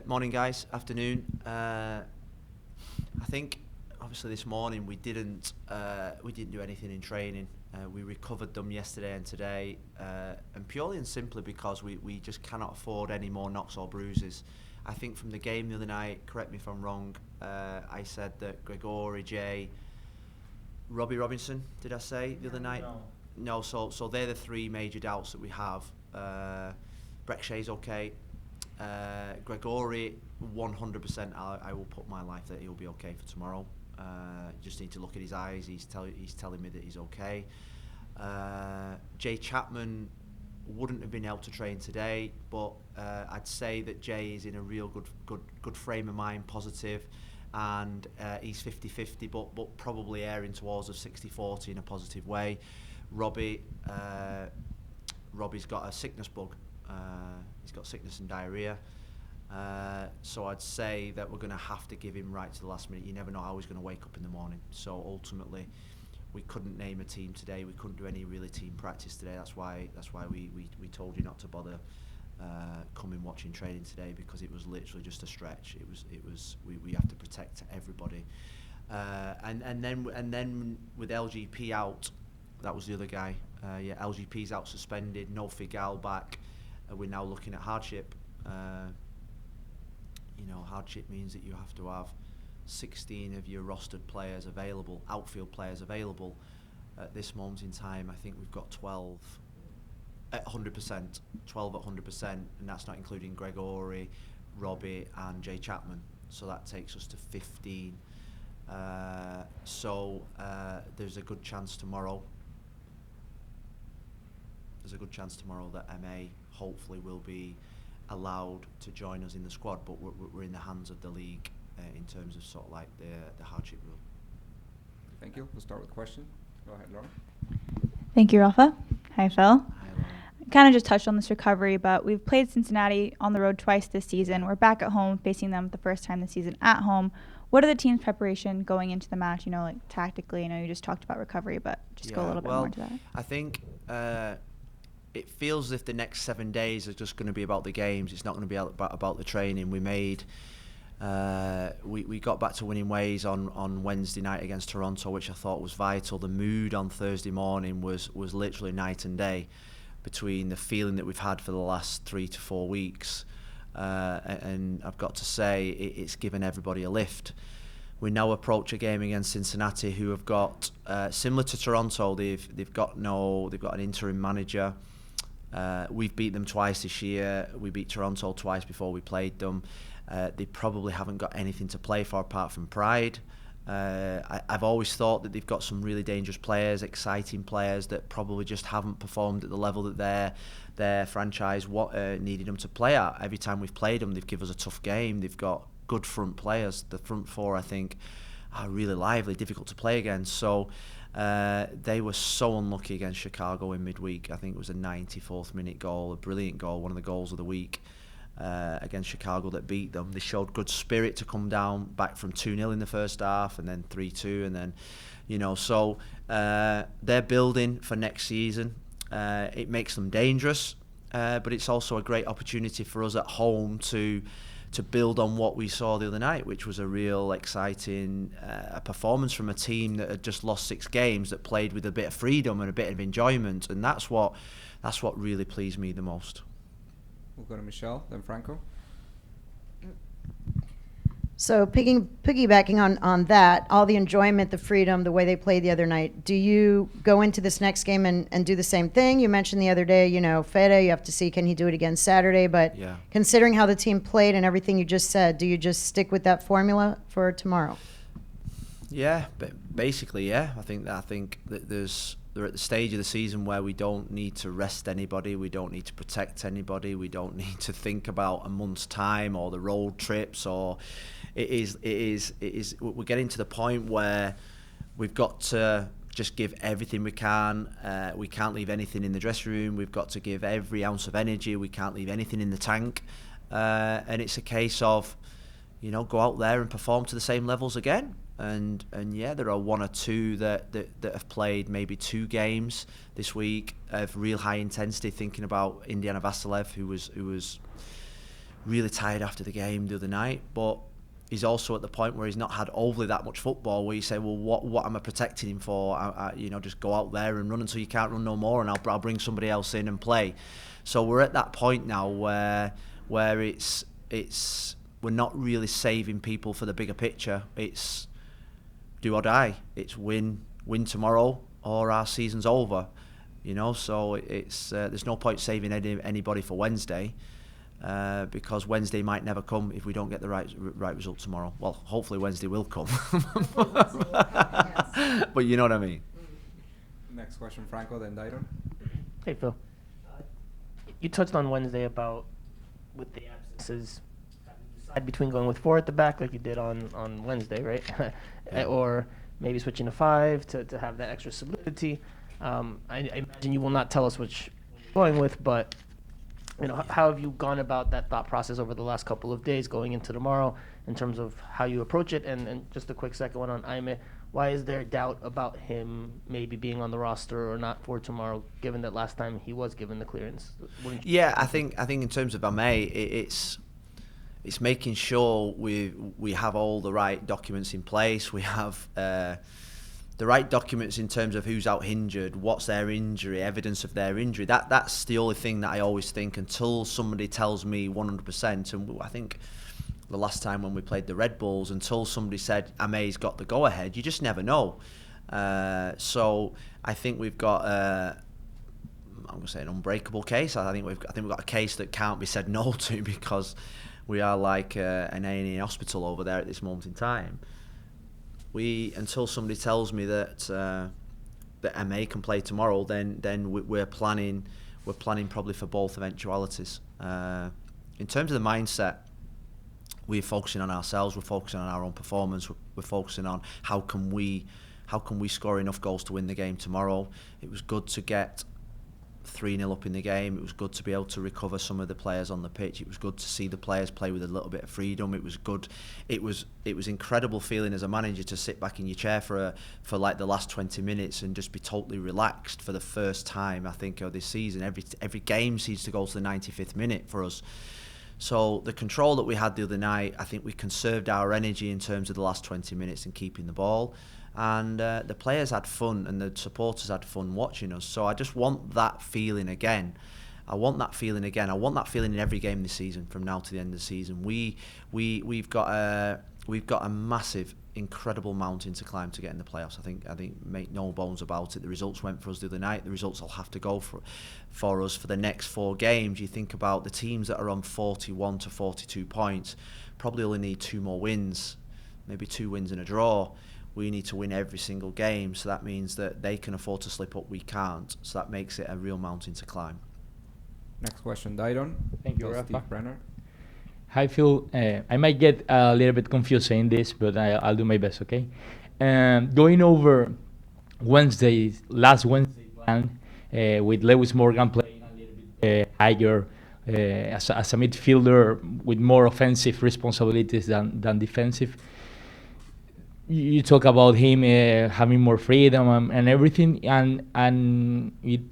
Morning, guys. Afternoon. I think obviously this morning we didn't do anything in training. We recovered them yesterday and today, and purely and simply because we just cannot afford any more knocks or bruises. I think from the game the other night, correct me if I'm wrong, I said that Gregory, Jay, Robbie Robinson, did I say the other night? No. So they're the three major doubts that we have. Breck Shea's okay. Gregory, 100%. I will put my life that he'll be okay for tomorrow. Just need to look at his eyes. He's telling me that he's okay. Jay Chapman wouldn't have been able to train today, but I'd say that Jay is in a real good frame of mind, positive, and he's 50-50, but probably airing towards a 60-40 in a positive way. Robbie's got a sickness bug. He's got sickness and diarrhea. So I'd say that we're going to have to give him right to the last minute. You never know how he's going to wake up in the morning. So ultimately, we couldn't name a team today. We couldn't do any really team practice today. That's why we told you not to bother coming watching training today, because it was literally just a stretch. We have to protect everybody. And then with LGP out, that was the other guy. LGP's out suspended. No Figal back. We're now looking at hardship. Hardship means that you have to have 16 of your rostered players available, outfield players available. At this moment in time, I think we've got 12 at 100%, 12 at 100%, and that's not including Gregory, Robbie, and Jay Chapman. So that takes us to 15. There's a good chance tomorrow. That MA hopefully will be allowed to join us in the squad, but we're in the hands of the league in terms of sort of like the hardship rule. Thank you. We'll start with a question. Go ahead, Laura. Thank you, Rafa. Hi, Phil. Hi, Laura. Kind of just touched on this recovery, but we've played Cincinnati on the road twice this season. We're back at home facing them the first time this season at home. What are the team's preparation going into the match? Like tactically, I know you just talked about recovery, but just go a little bit more into that. I think it feels as if the next 7 days are just going to be about the games. It's not going to be about the training. We got back to winning ways on Wednesday night against Toronto, which I thought was vital. The mood on Thursday morning was literally night and day between the feeling that we've had for the last 3 to 4 weeks. And I've got to say, it's given everybody a lift. We now approach a game against Cincinnati, who have got similar to Toronto. They've got an interim manager. We've beat them twice this year. We beat Toronto twice before we played them. They probably haven't got anything to play for apart from pride. I've always thought that they've got some really dangerous players, exciting players that probably just haven't performed at the level that their franchise needed them to play at. Every time we've played them, they've given us a tough game. They've got good front players. The front four, I think, are really lively, difficult to play against. So they were so unlucky against Chicago in midweek. I think it was a 94th minute goal, a brilliant goal, one of the goals of the week against Chicago that beat them. They showed good spirit to come down back from 2-0 in the first half and then 3-2, and then so they're building for next season. It makes them dangerous, but it's also a great opportunity for us at home to build on what we saw the other night, which was a real exciting performance from a team that had just lost 6 games, that played with a bit of freedom and a bit of enjoyment, and that's what really pleased me the most. We'll go to Michelle, then Franco. So piggybacking on that, all the enjoyment, the freedom, the way they played the other night, do you go into this next game and do the same thing? You mentioned the other day, Fede, you have to see, can he do it again Saturday? But yeah. Considering how the team played and everything you just said, do you just stick with that formula for tomorrow? Yeah, basically, yeah. I think that they're at the stage of the season where we don't need to rest anybody, we don't need to protect anybody, we don't need to think about a month's time or the road trips, or it is we're getting to the point where we've got to just give everything we can. We can't leave anything in the dressing room. We've got to give every ounce of energy. We can't leave anything in the tank, and it's a case of go out there and perform to the same levels again. And yeah, there are 1 or 2 that have played maybe 2 games this week of real high intensity. Thinking about Indiana Vasilev, who was really tired after the game the other night, but he's also at the point where he's not had overly that much football, where you say, well, what am I protecting him for? Just go out there and run until you can't run no more, and I'll bring somebody else in and play. So we're at that point now where it's we're not really saving people for the bigger picture. It's do or die. It's win tomorrow or our season's over. So it's there's no point saving anybody for Wednesday. Because Wednesday might never come if we don't get the right result tomorrow. Well, hopefully Wednesday will come. But you know what I mean. Next question, Franco, then Dayron. Hey, Phil. You touched on Wednesday about with the absences, decide between going with 4 at the back like you did on Wednesday, right? Or maybe switching to 5 to have that extra solidity. I imagine you will not tell us which you're going with, but how have you gone about that thought process over the last couple of days going into tomorrow in terms of how you approach it? And just a quick second one on Aime. Why is there doubt about him maybe being on the roster or not for tomorrow, given that last time he was given the clearance? Yeah, I think in terms of Aime, it's making sure we have all the right documents in place. We have the right documents in terms of who's out injured, what's their injury, evidence of their injury. That's the only thing that I always think until somebody tells me 100%. And I think the last time when we played the Red Bulls, until somebody said Amei's got the go-ahead, you just never know. So I think we've got I'm going to say an unbreakable case. I think we've got a case that can't be said no to, because we are like an A&E hospital over there at this moment in time. Until somebody tells me that MA can play tomorrow, then we're planning probably for both eventualities. In terms of the mindset, we're focusing on ourselves. We're focusing on our own performance. We're focusing on how can we score enough goals to win the game tomorrow. It was good to get 3-0 up in the game. It was good to be able to recover some of the players on the pitch. It was good to see the players play with a little bit of freedom. It was good. It was incredible feeling as a manager to sit back in your chair for like the last 20 minutes and just be totally relaxed for the first time, I think, of this season. Every game seems to go to the 95th minute for us. So the control that we had the other night, I think we conserved our energy in terms of the last 20 minutes and keeping the ball. And the players had fun and the supporters had fun watching us. So I just want that feeling again. I want that feeling in every game this season from now to the end of the season. We've got a massive, incredible mountain to climb to get in the playoffs. I think make no bones about it. The results went for us the other night. The results will have to go for us for the next 4 games. You think about the teams that are on 41 to 42 points, probably only need 2 more wins, maybe 2 wins and a draw. We need to win every single game, so that means that they can afford to slip up, we can't. So that makes it a real mountain to climb. Next question, Dayron. Thank you, Steve Rafa. Brenner. Hi, Phil. I might get a little bit confused saying this, but I'll do my best, okay? Going over last Wednesday plan, with Lewis Morgan playing a little bit higher as a midfielder with more offensive responsibilities than defensive. You talk about him having more freedom and everything, and it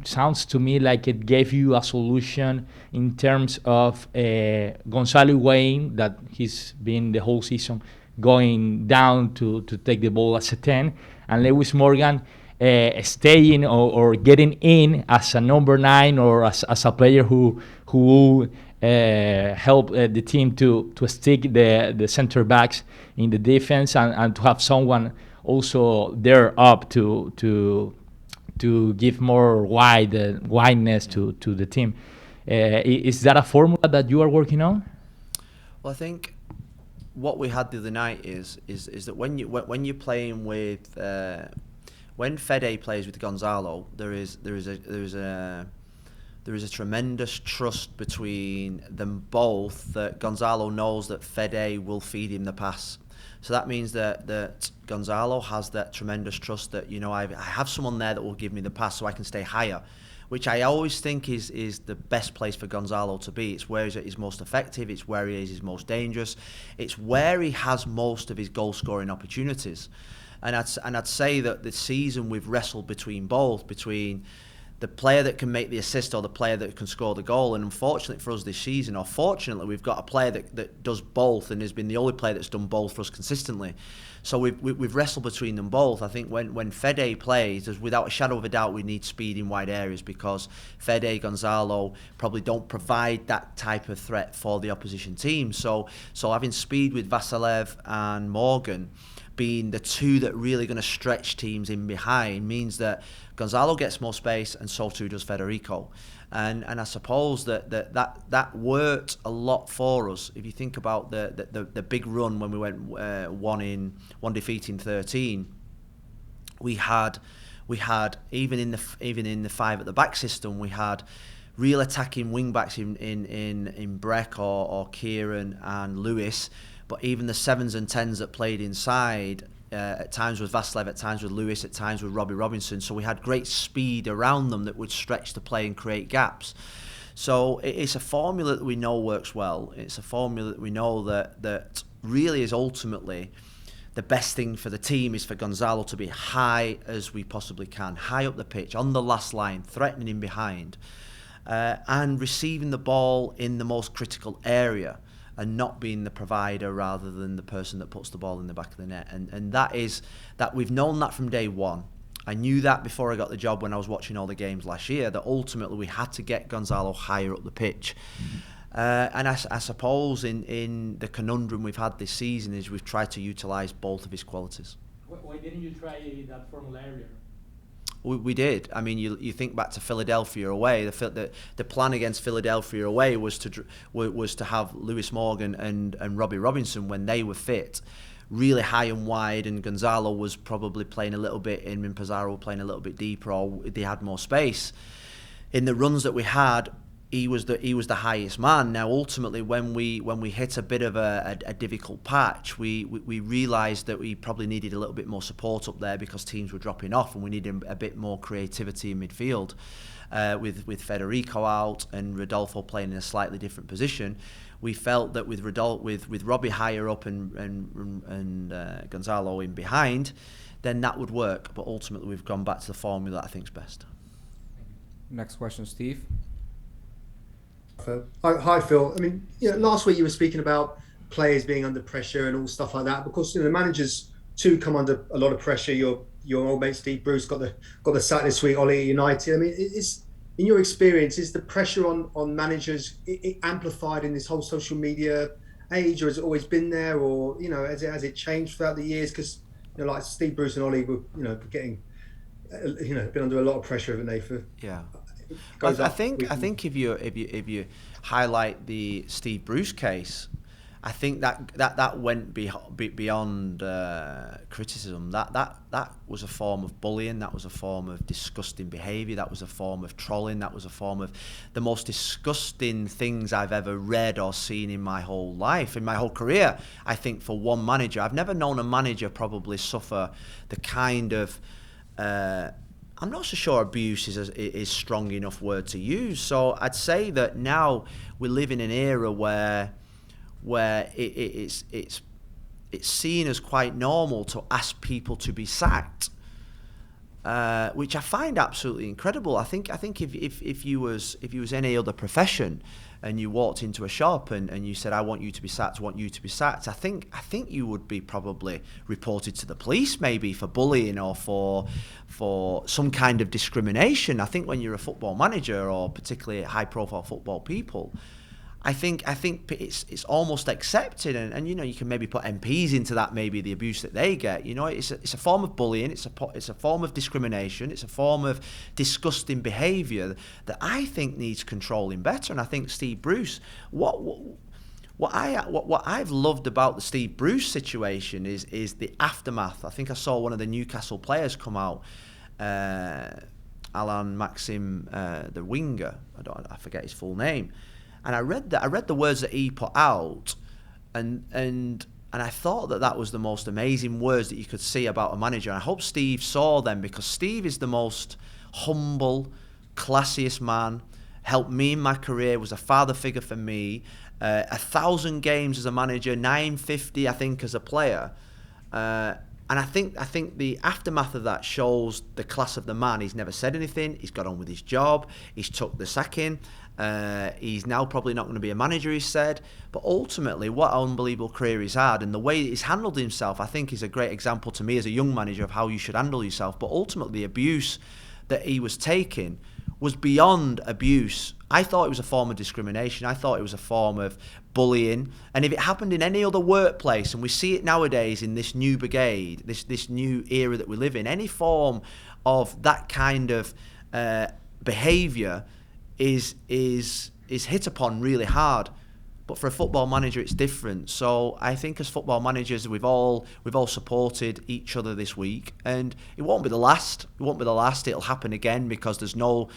sounds to me like it gave you a solution in terms of Gonzalo Higuain, that he's been the whole season going down to take the ball as a 10, and Lewis Morgan staying or getting in as a number 9 or as a player who help the team to stick the center backs in the defense and to have someone also there up to give more wideness to the team. Is that a formula that you are working on? Well, I think what we had the other night is that when you're playing with when Fede plays with Gonzalo, there is a tremendous trust between them both, that Gonzalo knows that Fede will feed him the pass. So that means that Gonzalo has that tremendous trust that, I have someone there that will give me the pass so I can stay higher, which I always think is the best place for Gonzalo to be. It's where he's most effective, it's where he is his most dangerous, it's where he has most of his goal-scoring opportunities. And I'd say that this season we've wrestled between the player that can make the assist or the player that can score the goal. And unfortunately for us this season, or fortunately, we've got a player that does both and has been the only player that's done both for us consistently. So we've wrestled between them both. I think when Fede plays, there's without a shadow of a doubt we need speed in wide areas, because Fede, Gonzalo probably don't provide that type of threat for the opposition team. So having speed with Vasilev and Morgan being the two that really going to stretch teams in behind means that Gonzalo gets more space, and so too does Federico. And I suppose that worked a lot for us. If you think about the big run when we went one defeat in 13, we had even in the five at the back system, we had real attacking wing backs in Breck or Kieran and Lewis. But even the 7s and 10s that played inside, at times with Vasilev, at times with Lewis, at times with Robbie Robinson. So we had great speed around them that would stretch the play and create gaps. So it's a formula that we know works well. It's a formula that we know that really is ultimately the best thing for the team is for Gonzalo to be high as we possibly can, high up the pitch, on the last line, threatening in behind, and receiving the ball in the most critical area, and not being the provider rather than the person that puts the ball in the back of the net. And that we've known that from day one. I knew that before I got the job when I was watching all the games last year, that ultimately we had to get Gonzalo higher up the pitch. And I suppose in the conundrum we've had this season is we've tried to utilise both of his qualities. Why didn't you try that formula earlier? We did. I mean, you think back to Philadelphia away. The plan against Philadelphia away was to have Lewis Morgan and Robbie Robinson, when they were fit, really high and wide, and Gonzalo was probably playing a little bit in, and Pizarro playing a little bit deeper, or they had more space. In the runs that we had, he was the highest man. Now, ultimately, when we hit a bit of a difficult patch, we realised that we probably needed a little bit more support up there because teams were dropping off, and we needed a bit more creativity in midfield. With Federico out and Rodolfo playing in a slightly different position, we felt that with Robbie higher up and Gonzalo in behind, then that would work. But ultimately, we've gone back to the formula that I think is best. Next question, Steve. Hi, Phil. I mean, last week you were speaking about players being under pressure and all stuff like that, because managers too come under a lot of pressure. Your old mate Steve Bruce got the sack this week. Ollie at United. I mean, is in your experience, is the pressure on managers amplified in this whole social media age, or has it always been there, or has it changed throughout the years? Because like Steve Bruce and Ollie were getting been under a lot of pressure, haven't they? I think if you highlight the Steve Bruce case, I think that went beyond criticism. That was a form of bullying. That was a form of disgusting behaviour. That was a form of trolling. That was a form of the most disgusting things I've ever read or seen in my whole life, in my whole career. I think for one manager, I've never known a manager probably suffer the kind of I'm not so sure abuse is strong enough word to use. So I'd say that now we live in an era where it's seen as quite normal to ask people to be sacked, which I find absolutely incredible. I think if you was any other profession and you walked into a shop and you said, I want you to be sacked, I think you would be probably reported to the police, maybe for bullying or for some kind of discrimination. I think when you're a football manager, or particularly high profile football people, I think it's almost accepted, and you can maybe put MPs into that, maybe the abuse that they get. It's a form of bullying, it's a form of discrimination, it's a form of disgusting behaviour that I think needs controlling better. And I think Steve Bruce, what I've loved about the Steve Bruce situation is the aftermath. I think I saw one of the Newcastle players come out, Alan Maxim, the winger. I forget his full name. And I read the words that he put out, and I thought that was the most amazing words that you could see about a manager. And I hope Steve saw them, because Steve is the most humble, classiest man. Helped me in my career, was a father figure for me. 1,000 games as a manager, 950 I think as a player. And I think the aftermath of that shows the class of the man. He's never said anything. He's got on with his job. He's took the sacking. He's now probably not going to be a manager, he said. But ultimately, what an unbelievable career he's had, and the way he's handled himself, I think is a great example to me as a young manager of how you should handle yourself. But ultimately, the abuse that he was taking was beyond abuse. I thought it was a form of discrimination. I thought it was a form of bullying. And if it happened in any other workplace, and we see it nowadays in this new brigade, this new era that we live in, any form of that kind of behaviour is hit upon really hard. But for a football manager, it's different. So I think as football managers, we've all supported each other this week, and it won't be the last. It won't be the last. It'll happen again because there's no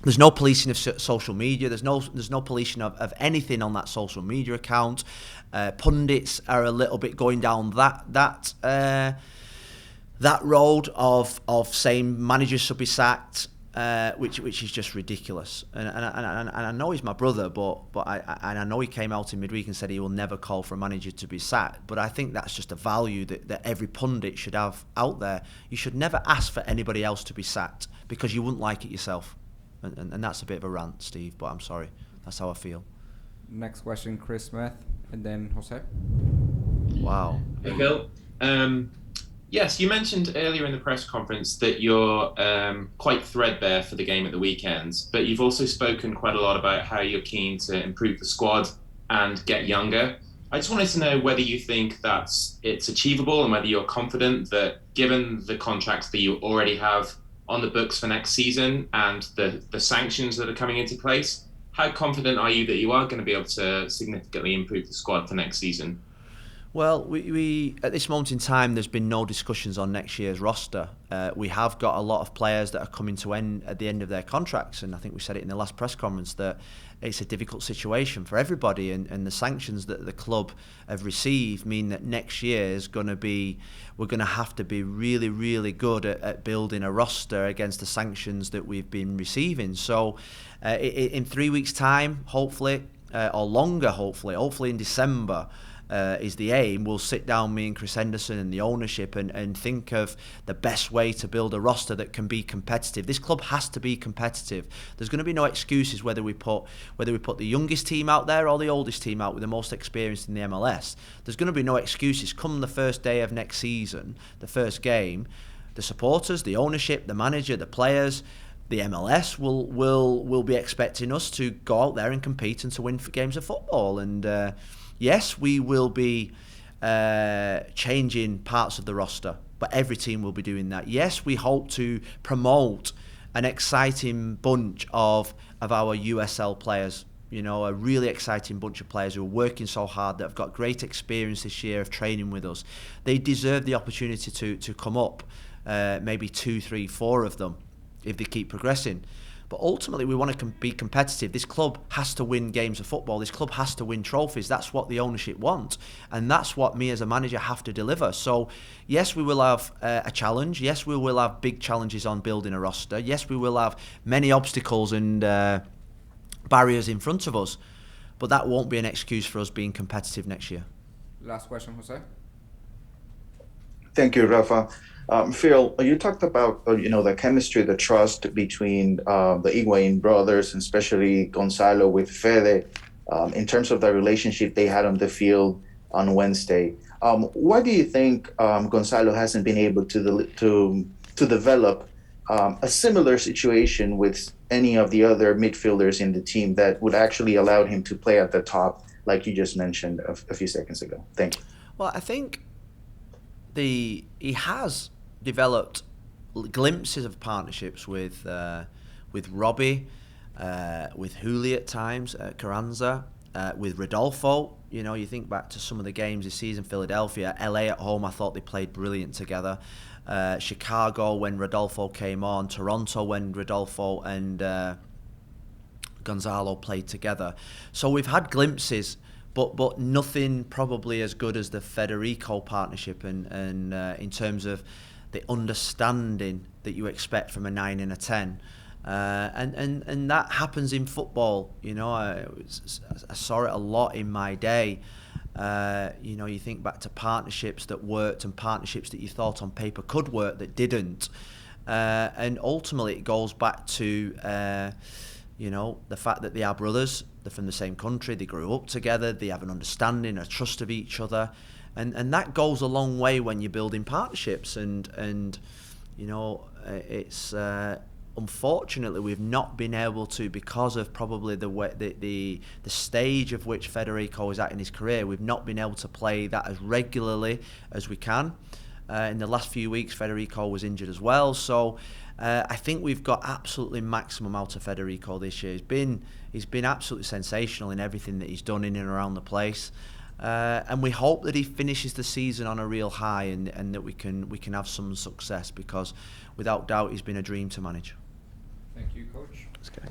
policing of social media. There's no policing of anything on that social media account. Pundits are a little bit going down that road of saying managers should be sacked. Which is just ridiculous, and I know he's my brother, but I know he came out in midweek and said he will never call for a manager to be sacked. But I think that's just a value that every pundit should have out there. You should never ask for anybody else to be sacked because you wouldn't like it yourself, and that's a bit of a rant, Steve. But I'm sorry, that's how I feel. Next question, Chris Smith, and then Jose. Wow. Hey, Phil. Yes, you mentioned earlier in the press conference that you're quite threadbare for the game at the weekends, but you've also spoken quite a lot about how you're keen to improve the squad and get younger. I just wanted to know whether you think it's achievable and whether you're confident that, given the contracts that you already have on the books for next season and the sanctions that are coming into place, how confident are you that you are going to be able to significantly improve the squad for next season? Well, we at this moment in time, there's been no discussions on next year's roster. We have got a lot of players that are coming to end at the end of their contracts, and I think we said it in the last press conference that it's a difficult situation for everybody, and the sanctions that the club have received mean that next year is going to be, we're going to have to be really, really good at building a roster against the sanctions that we've been receiving. So in 3 weeks' time, hopefully, or longer, hopefully in December, is the aim. We'll sit down, me and Chris Henderson and the ownership, and think of the best way to build a roster that can be competitive. This club has to be competitive. There's going to be no excuses whether we put the youngest team out there or the oldest team out with the most experience in the MLS. There's going to be no excuses. Come the first day of next season, the first game, the supporters, the ownership, the manager, the players, the MLS will be expecting us to go out there and compete and to win for games of football. And yes, we will be changing parts of the roster, but every team will be doing that. Yes, we hope to promote an exciting bunch of our USL players. You know, a really exciting bunch of players who are working so hard, that have got great experience this year of training with us. They deserve the opportunity to come up, maybe 2, 3, 4 of them, if they keep progressing. But ultimately, we want to be competitive. This club has to win games of football. This club has to win trophies. That's what the ownership want. And that's what me as a manager have to deliver. So, yes, we will have a challenge. Yes, we will have big challenges on building a roster. Yes, we will have many obstacles and barriers in front of us. But that won't be an excuse for us being competitive next year. Last question, Jose. Thank you, Rafa. Phil, you talked about the chemistry, the trust between the Higuain brothers, and especially Gonzalo with Fede, in terms of the relationship they had on the field on Wednesday. Why do you think Gonzalo hasn't been able to develop a similar situation with any of the other midfielders in the team that would actually allow him to play at the top, like you just mentioned a few seconds ago? Thank you. Well, I think he has developed glimpses of partnerships with Robbie, with Hooli at times, Carranza, with Rodolfo. You know, you think back to some of the games this season, Philadelphia, LA at home, I thought they played brilliant together. Chicago when Rodolfo came on, Toronto when Rodolfo and Gonzalo played together. So we've had glimpses, but nothing probably as good as the Federico partnership, and in terms of the understanding that you expect from a 9 and a 10. And that happens in football. You know, I saw it a lot in my day. You think back to partnerships that worked and partnerships that you thought on paper could work that didn't. And ultimately it goes back to, the fact that they are brothers, they're from the same country, they grew up together, they have an understanding, a trust of each other. And that goes a long way when you're building partnerships. And it's unfortunately we've not been able to, because of probably the stage of which Federico is at in his career, we've not been able to play that as regularly as we can. In the last few weeks, Federico was injured as well. So I think we've got absolutely maximum out of Federico this year. He's been absolutely sensational in everything that he's done in and around the place. And we hope that he finishes the season on a real high and that we can have some success, because without doubt he's been a dream to manage. Thank you, Coach. That's good.